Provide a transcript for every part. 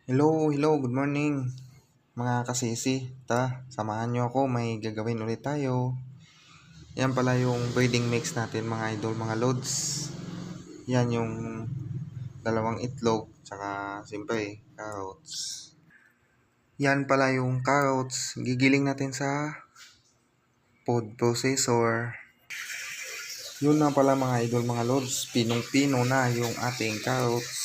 Hello, good morning mga kasisi. Samahan nyo ako, may gagawin ulit tayo. Yan pala yung breeding mix natin mga idol, mga loads. Yan yung dalawang itlog, tsaka siyempre carrots. Yan pala yung carrots, gigiling natin sa food processor. Yun na pala mga idol, mga loads, pinong-pino na yung ating carrots.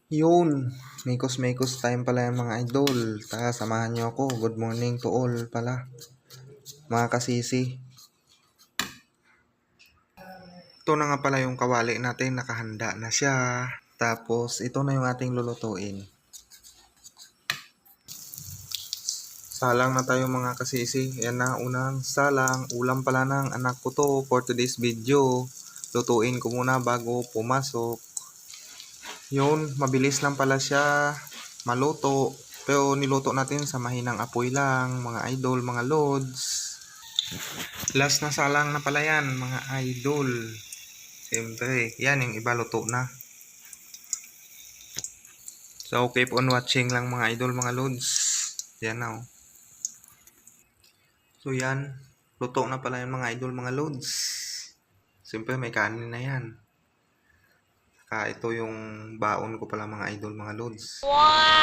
Yun, Mekos time pala yan mga idol. Samahan nyo ako. Good morning to all pala, mga kasisi. Ito na nga pala yung kawali natin, nakahanda na siya. Tapos ito na yung ating lulutuin. Salang na tayo mga kasisi. Yan na, unang salang. Ulam pala ng anak ko to for today's video. Lutuin ko muna bago pumasok. Yun, mabilis lang pala siya maluto. Pero niluto natin sa mahinang apoy lang, mga idol, mga loads. Last na salang na pala yan, mga idol. Siyempre, yan yung iba luto na. So, keep on watching lang mga idol, mga loads. Yan na, oh. So, yan. Luto na pala yung mga idol, mga loads. Siyempre, may kanin na yan. Ito yung baon ko pala mga idol, mga loads. Wow!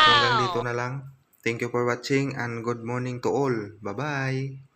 So, hanggang dito na lang. Thank you for watching and good morning to all. Bye-bye!